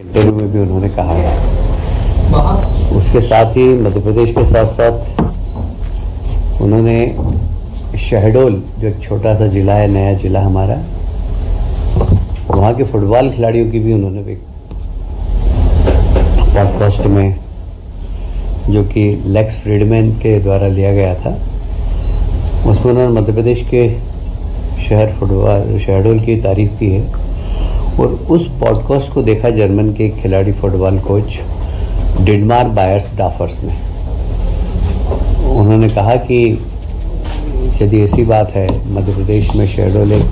Interview में भी उन्होंने कहा है। उसके साथ ही मध्य प्रदेश के साथ साथ उन्होंने शहडोल, जो एक छोटा सा जिला है, नया जिला हमारा, वहाँ के फुटबॉल खिलाड़ियों की भी उन्होंने एक पॉडकास्ट में, जो कि लेक्स फ्रीडमैन के द्वारा लिया गया था, उसमें उन्होंने मध्य प्रदेश के शहर फुटबॉल शहडोल की तारीफ की है। और उस पॉडकास्ट को देखा जर्मन के खिलाड़ी फुटबॉल कोच डिटमार बायर्सडॉर्फर ने। उन्होंने कहा कि यदि ऐसी बात है, मध्य प्रदेश में शहडोल एक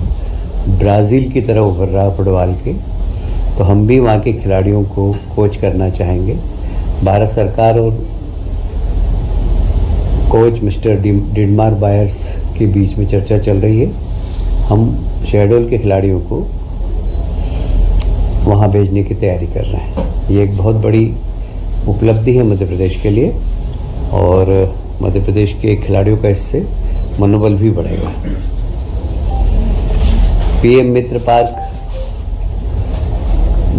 ब्राज़ील की तरह उभर रहा फुटबॉल के, तो हम भी वहाँ के खिलाड़ियों को कोच करना चाहेंगे। भारत सरकार और कोच मिस्टर डिटमार बायर्स के बीच में चर्चा चल रही है। हम शहडोल के खिलाड़ियों को वहाँ भेजने की तैयारी कर रहे हैं। ये एक बहुत बड़ी उपलब्धि है मध्य प्रदेश के लिए, और मध्य प्रदेश के खिलाड़ियों का इससे मनोबल भी बढ़ेगा। पीएम मित्र पार्क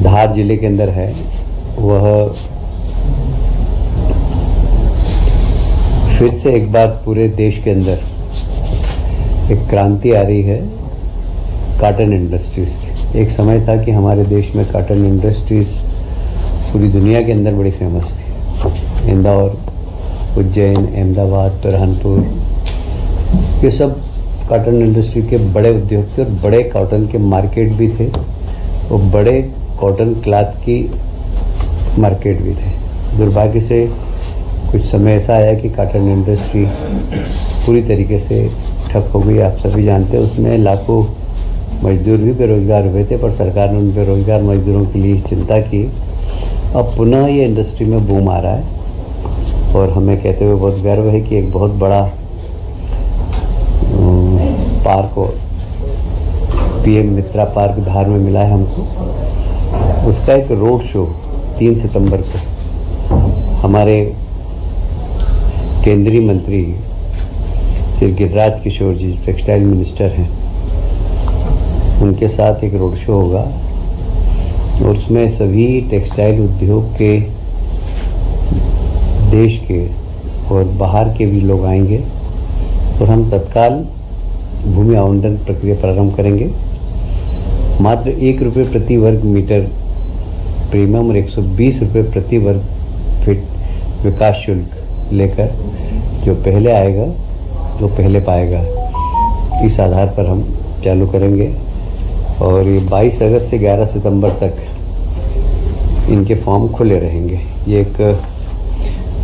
धार जिले के अंदर है, वह फिर से एक बार पूरे देश के अंदर एक क्रांति आ रही है कॉटन इंडस्ट्रीज की। एक समय था कि हमारे देश में कॉटन इंडस्ट्रीज पूरी दुनिया के अंदर बड़ी फेमस थी। इंदौर, उज्जैन, अहमदाबाद, बुरहानपुर, ये सब कॉटन इंडस्ट्री के बड़े उद्योग थे और बड़े कॉटन के मार्केट भी थे, और बड़े कॉटन क्लॉथ की मार्केट भी थे। दुर्भाग्य से कुछ समय ऐसा आया कि कॉटन इंडस्ट्री पूरी तरीके से ठप हो गई। आप सभी जानते हैं, उसमें लाखों मजदूर भी बेरोजगार हुए थे, पर सरकार ने उन बेरोजगार मजदूरों के लिए चिंता की। अब पुनः ये इंडस्ट्री में बूम आ रहा है, और हमें कहते हुए बहुत गर्व है कि एक बहुत बड़ा पार्क और पीएम मित्रा पार्क धार में मिला है हमको। उसका एक रोड शो 3 सितंबर को हमारे केंद्रीय मंत्री श्री गिरिराज किशोर जी, टेक्सटाइल मिनिस्टर हैं, उनके साथ एक रोड शो होगा, और उसमें सभी टेक्सटाइल उद्योग के, देश के और बाहर के भी लोग आएंगे, और हम तत्काल भूमि आवंटन प्रक्रिया प्रारंभ करेंगे। मात्र 1 रुपये प्रति वर्ग मीटर प्रीमियम और 120 रुपये प्रति वर्ग फीट विकास शुल्क लेकर, जो पहले आएगा वो पहले पाएगा, इस आधार पर हम चालू करेंगे। और ये 22 अगस्त से 11 सितंबर तक इनके फॉर्म खुले रहेंगे। ये एक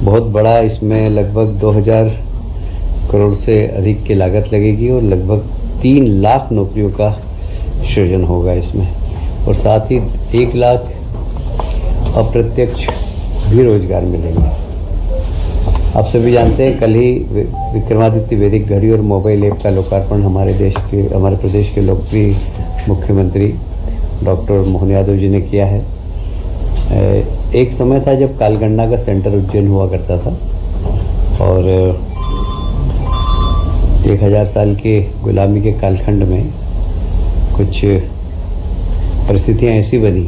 बहुत बड़ा, इसमें लगभग 2000 करोड़ से अधिक की लागत लगेगी, और लगभग 3 लाख नौकरियों का सृजन होगा इसमें, और साथ ही 1 लाख अप्रत्यक्ष भी रोजगार मिलेंगे। आप सभी जानते हैं, कल ही विक्रमादित्य वैदिक घड़ी और मोबाइल ऐप का लोकार्पण हमारे प्रदेश के लोकप्रिय मुख्यमंत्री डॉक्टर मोहन यादव जी ने किया है। एक समय था जब कालगणना का सेंटर उज्जैन हुआ करता था, और 1000 साल के गुलामी के कालखंड में कुछ परिस्थितियां ऐसी बनी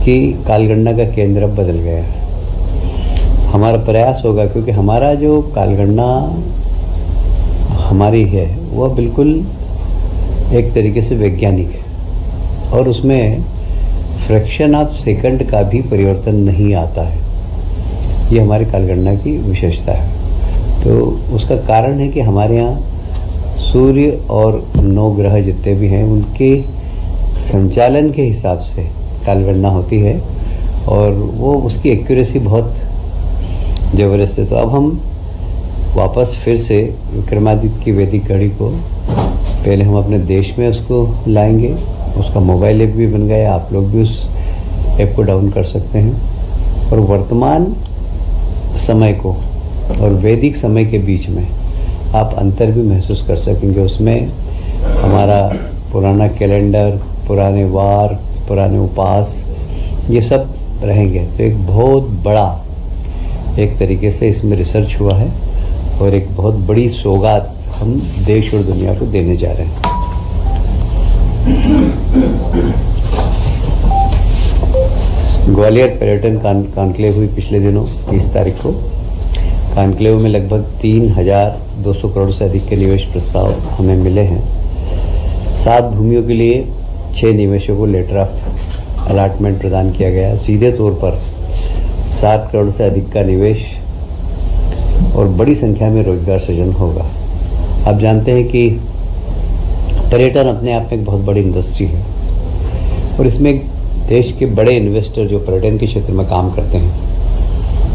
कि कालगणना का केंद्र अब बदल गया। हमारा प्रयास होगा, क्योंकि हमारा जो कालगणना हमारी है वह बिल्कुल एक तरीके से वैज्ञानिक है, और उसमें फ्रैक्शन ऑफ सेकंड का भी परिवर्तन नहीं आता है। ये हमारी कालगणना की विशेषता है। तो उसका कारण है कि हमारे यहाँ सूर्य और 9 ग्रह जितने भी हैं उनके संचालन के हिसाब से कालगणना होती है, और वो उसकी एक्यूरेसी बहुत ज़बरदस्त है। तो अब हम वापस फिर से विक्रमादित्य की वैदिक घड़ी को पहले हम अपने देश में उसको लाएंगे। उसका मोबाइल ऐप भी बन गया, आप लोग भी उस ऐप को डाउन कर सकते हैं, और वर्तमान समय को और वैदिक समय के बीच में आप अंतर भी महसूस कर सकेंगे। उसमें हमारा पुराना कैलेंडर, पुराने वार, पुराने उपास, ये सब रहेंगे। तो एक बहुत बड़ा एक तरीके से इसमें रिसर्च हुआ है, और एक बहुत बड़ी सौगात हम देश और दुनिया को देने जा रहे हैं। ग्वालियर पर्यटन कॉन्क्लेव हुई पिछले दिनों 30 तारीख को। कॉन्क्लेव में लगभग 3,200 करोड़ से अधिक के निवेश प्रस्ताव हमें मिले हैं। 7 भूमियों के लिए 6 निवेशकों को लेटर ऑफ अलॉटमेंट प्रदान किया गया। सीधे तौर पर 7 करोड़ से अधिक का निवेश और बड़ी संख्या में रोजगार सृजन होगा। आप जानते हैं कि पर्यटन अपने आप में एक बहुत बड़ी इंडस्ट्री है और इसमें देश के बड़े इन्वेस्टर जो पर्यटन के क्षेत्र में काम करते हैं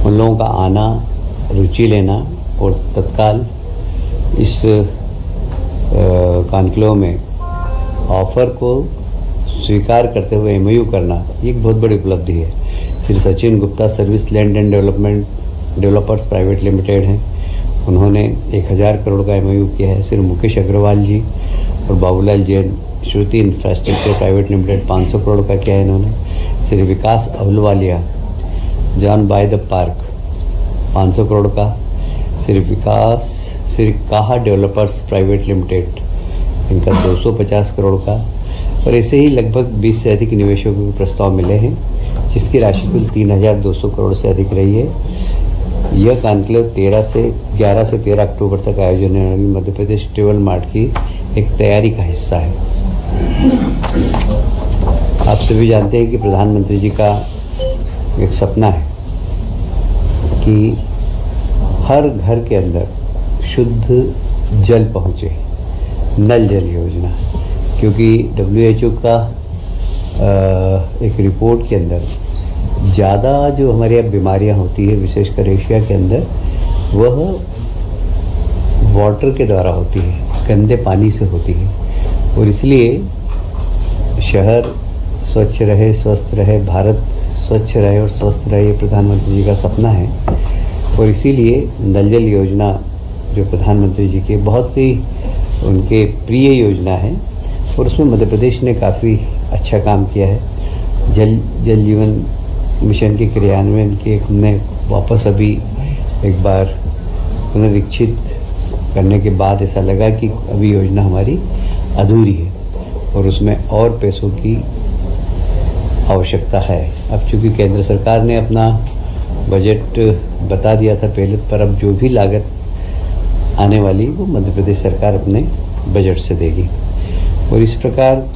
उन लोगों का आना, रुचि लेना और तत्काल इस कॉन्क्लेव में ऑफर को स्वीकार करते हुए एमओयू करना ये एक बहुत बड़ी उपलब्धि है। Shri Sachin Gupta service land and developers private limited हैं, उन्होंने 1,000 करोड़ का एमओयू किया है। श्री मुकेश अग्रवाल जी और Babulal Jain Shruti infrastructure private limited 500 crore का किया है इन्होंने। Shri Vikas Ahluwalia John by the park 500 crore का। श्री काहा डेवलपर्स प्राइवेट लिमिटेड इनका 250 करोड़ का। और ऐसे ही लगभग 20 से अधिक निवेशकों को प्रस्ताव मिले हैं जिसकी राशि कुल 3,200 करोड़ से अधिक रही है। यह कॉन्क्लेव 11 से 13 अक्टूबर तक आयोजन होने वाली मध्य प्रदेश ट्रेवल मार्ट की एक तैयारी का हिस्सा है। आप सभी जानते हैं कि प्रधानमंत्री जी का एक सपना है कि हर घर के अंदर शुद्ध जल पहुँचे, नल जल योजना। क्योंकि WHO का एक रिपोर्ट के अंदर ज़्यादा जो हमारे यहाँ बीमारियाँ होती है विशेषकर एशिया के अंदर वह वाटर के द्वारा होती है, गंदे पानी से होती है। और इसलिए शहर स्वच्छ रहे, स्वस्थ रहे, भारत स्वच्छ रहे और स्वस्थ रहे, ये प्रधानमंत्री जी का सपना है। और इसीलिए नल जल योजना जो प्रधानमंत्री जी के बहुत ही उनके प्रिय योजना है और उसमें मध्य प्रदेश ने काफ़ी अच्छा काम किया है। जल जीवन मिशन के क्रियान्वयन के हमने वापस अभी एक बार पुनरीक्षित करने के बाद ऐसा लगा कि अभी योजना हमारी अधूरी है और उसमें और पैसों की आवश्यकता है। अब चूँकि केंद्र सरकार ने अपना बजट बता दिया था पहले, पर अब जो भी लागत आने वाली वो मध्य प्रदेश सरकार अपने बजट से देगी। और इस प्रकार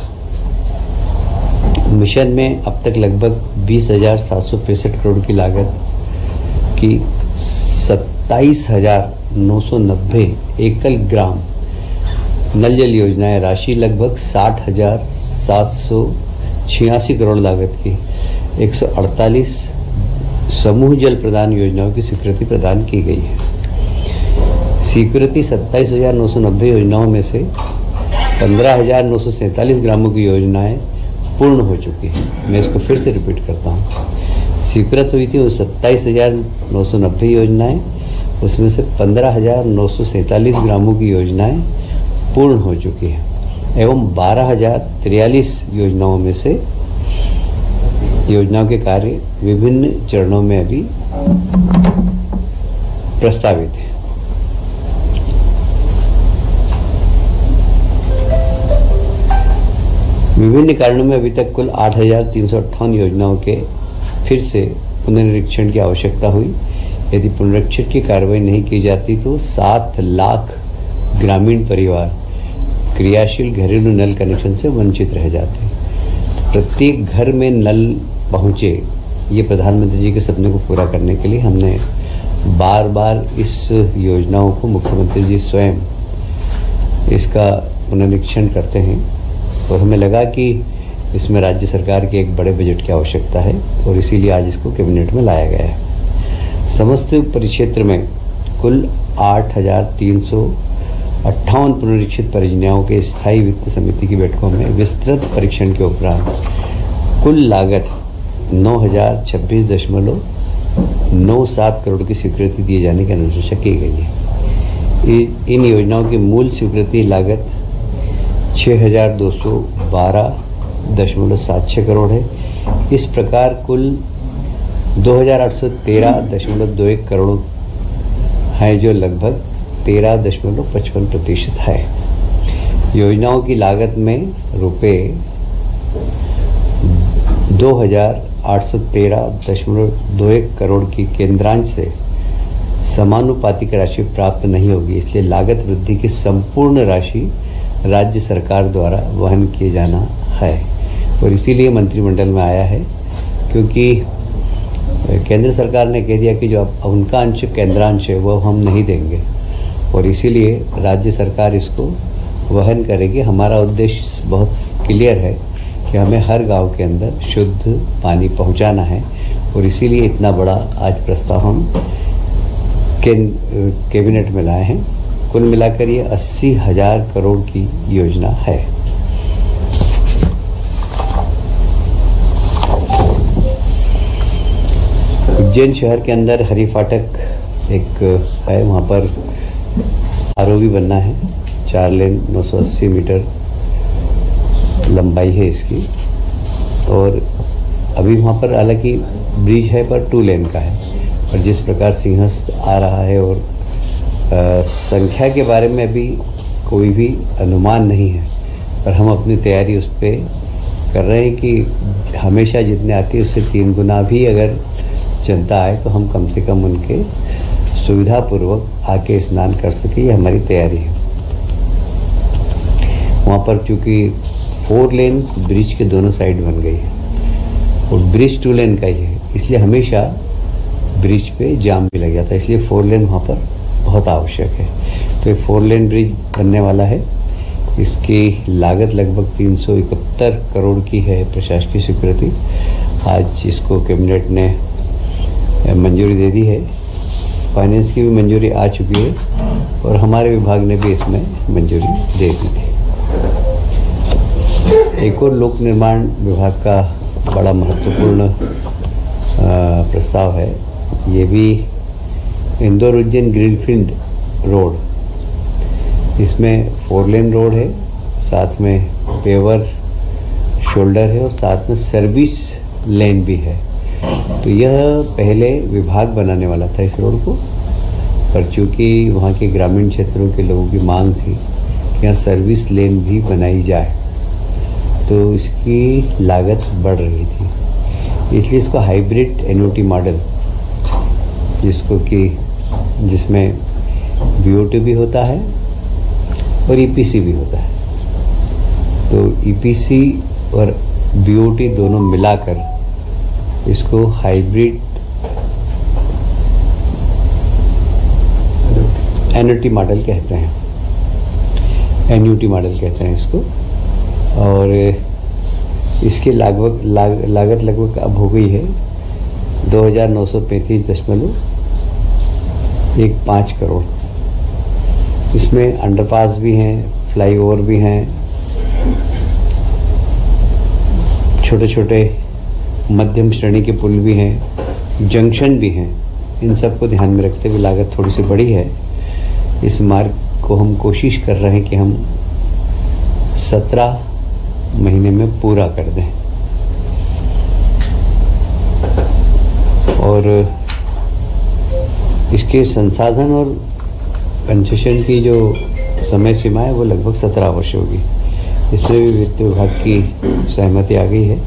मिशन में अब तक लगभग 20,765 करोड़ की लागत की 27,990 एकल ग्राम नल जल योजनाएं, राशि लगभग 60,786 करोड़ लागत की 148 समूह जल प्रदान योजनाओं की स्वीकृति प्रदान की गई है। स्वीकृति 27,990 योजनाओं में से 15,947 ग्रामों की योजनाएं पूर्ण हो चुकी है। मैं इसको फिर से रिपीट करता हूँ। स्वीकृत हुई थी वो 27,990 योजनाएं, उसमें से 15,947 ग्रामों की योजनाएं पूर्ण हो चुकी है एवं 12,043 योजनाओं में से योजनाओं के कार्य विभिन्न चरणों में अभी प्रस्तावित है। विभिन्न कारणों में अभी तक कुल 8,358 योजनाओं के फिर से पुनरीक्षण की आवश्यकता हुई। यदि पुनरीक्षण की कार्रवाई नहीं की जाती तो 7 लाख ग्रामीण परिवार क्रियाशील घरेलू नल कनेक्शन से वंचित रह जाते। प्रत्येक घर में नल पहुँचे, ये प्रधानमंत्री जी के सपने को पूरा करने के लिए हमने बार बार इस योजनाओं को मुख्यमंत्री जी स्वयं इसका पुनरीक्षण करते हैं और हमें लगा कि इसमें राज्य सरकार के एक बड़े बजट की आवश्यकता है और इसीलिए आज इसको कैबिनेट में लाया गया है। समस्त परिक्षेत्र में कुल 8,358 पुनरीक्षित परियोजनाओं के स्थायी वित्त समिति की बैठकों में विस्तृत परीक्षण के उपरांत कुल लागत 9,026.97 करोड़ की स्वीकृति दिए जाने की अनुशंसा की गई है। इन योजनाओं की मूल स्वीकृति लागत 6,212.76 करोड़ है। इस प्रकार कुल 2,813.21 करोड़ हैं जो लगभग 13.55% है। योजनाओं की लागत में रुपये 2,800 813.21 करोड़ की केंद्रांश से समानुपातिक राशि प्राप्त नहीं होगी, इसलिए लागत वृद्धि की संपूर्ण राशि राज्य सरकार द्वारा वहन किए जाना है। और इसीलिए मंत्रिमंडल में आया है, क्योंकि केंद्र सरकार ने कह दिया कि जो अब उनका अंश केंद्रांश है वो हम नहीं देंगे, और इसीलिए राज्य सरकार इसको वहन करेगी। हमारा उद्देश्य बहुत क्लियर है कि हमें हर गांव के अंदर शुद्ध पानी पहुंचाना है, और इसीलिए इतना बड़ा आज प्रस्ताव हम कैबिनेट में लाए हैं। कुल मिलाकर ये 80,000 करोड़ की योजना है। उज्जैन शहर के अंदर हरी फाटक एक है, वहाँ पर आरओबी बनना है। 4 लेन 980 मीटर लंबाई है इसकी, और अभी वहाँ पर हालांकि ब्रिज है पर 2 लेन का है। और जिस प्रकार सिंहस्थ आ रहा है, और संख्या के बारे में अभी कोई भी अनुमान नहीं है, पर हम अपनी तैयारी उस पर कर रहे हैं कि हमेशा जितने आती है उससे 3 गुना भी अगर जनता आए तो हम कम से कम उनके सुविधापूर्वक आके स्नान कर सके, ये हमारी तैयारी है। वहाँ पर चूँकि 4 लेन ब्रिज के दोनों साइड बन गई है, और ब्रिज 2 लेन का ही है, इसलिए हमेशा ब्रिज पे जाम भी लग जाता है, इसलिए 4 लेन वहाँ पर बहुत आवश्यक है। तो 4 लेन ब्रिज बनने वाला है। इसकी लागत लगभग 371 करोड़ की है प्रशासकीय स्वीकृति। आज इसको कैबिनेट ने मंजूरी दे दी है, फाइनेंस की भी मंजूरी आ चुकी है, और हमारे विभाग ने भी इसमें मंजूरी दे दी थी। एक और लोक निर्माण विभाग का बड़ा महत्वपूर्ण प्रस्ताव है। ये भी इंदौर उज्जैन ग्रीनफील्ड रोड, इसमें 4 लेन रोड है, साथ में पेवर शोल्डर है, और साथ में सर्विस लेन भी है। तो यह पहले विभाग बनाने वाला था इस रोड को, पर चूँकि वहाँ के ग्रामीण क्षेत्रों के लोगों की मांग थी कि यहाँ सर्विस लेन भी बनाई जाए, तो इसकी लागत बढ़ रही थी, इसलिए इसको हाइब्रिड एनओटी मॉडल, जिसमें बीओटी भी होता है और ईपीसी भी होता है, तो ईपीसी और बीओटी दोनों मिलाकर इसको हाइब्रिड एनओटी मॉडल कहते हैं, एनयूटी मॉडल कहते हैं इसको। और इसकी लागत लगभग अब हो गई है 2,935.15 करोड़। इसमें अंडरपास भी हैं, फ्लाईओवर भी हैं, छोटे छोटे मध्यम श्रेणी के पुल भी हैं, जंक्शन भी हैं। इन सबको ध्यान में रखते हुए लागत थोड़ी सी बड़ी है। इस मार्ग को हम कोशिश कर रहे हैं कि हम 17 महीने में पूरा कर दें, और इसके संसाधन और कंसेशन की जो समय सीमा है वो लगभग 17 वर्ष होगी। इसमें भी वित्त विभाग की सहमति आ गई है,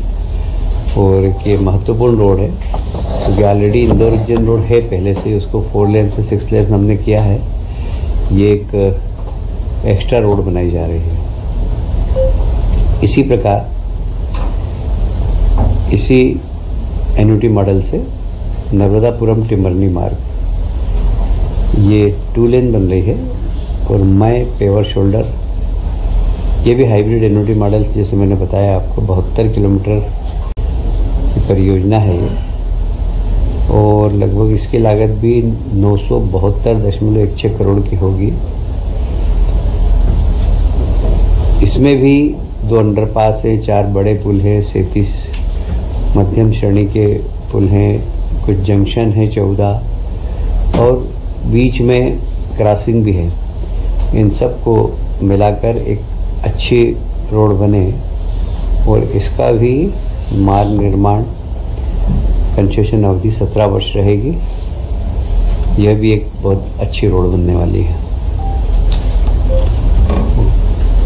और ये महत्वपूर्ण रोड है क्योंकि ऑलरेडी इंदौर उज्जैन रोड है पहले से, उसको 4 लेन से 6 लेन हमने किया है। ये एक एक्स्ट्रा रोड बनाई जा रही है। इसी प्रकार इसी एनयूटी मॉडल से नर्मदापुरम टिमरनी मार्ग, ये 2 लेन बन रही है, और मय पेवर शोल्डर, ये भी हाइब्रिड एनयूटी मॉडल, जैसे मैंने बताया आपको 72 किलोमीटर की परियोजना है ये, और लगभग इसकी लागत भी 972.16 करोड़ की होगी। इसमें भी 2 अंडरपास है, 4 बड़े पुल हैं, 37 मध्यम श्रेणी के पुल हैं, कुछ जंक्शन है 14, और बीच में क्रॉसिंग भी है। इन सब को मिलाकर एक अच्छी रोड बने, और इसका भी मार्ग निर्माण कंसेशन अवधि 17 वर्ष रहेगी। यह भी एक बहुत अच्छी रोड बनने वाली है।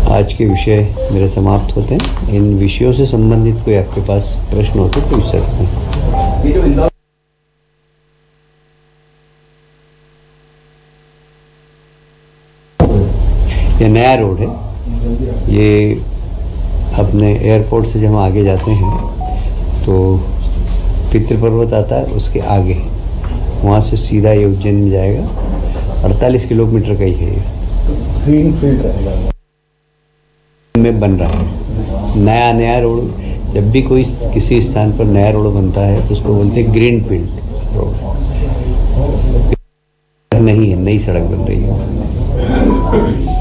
आज के विषय मेरे समाप्त होते हैं। इन विषयों से संबंधित कोई आपके पास प्रश्न होते तो पूछ सकते हैं। ये नया रोड है। ये अपने एयरपोर्ट से जब हम आगे जाते हैं तो पितृपर्वत आता है, उसके आगे वहाँ से सीधा ये उज्जैन में जाएगा। 48 किलोमीटर का ही है ये। ग्रीन फील्ड रहेगा में बन रहा है नया रोड। जब भी कोई किसी स्थान पर नया रोड बनता है तो उसको बोलते हैं ग्रीन फील्ड रोड। नहीं है, नई सड़क बन रही है।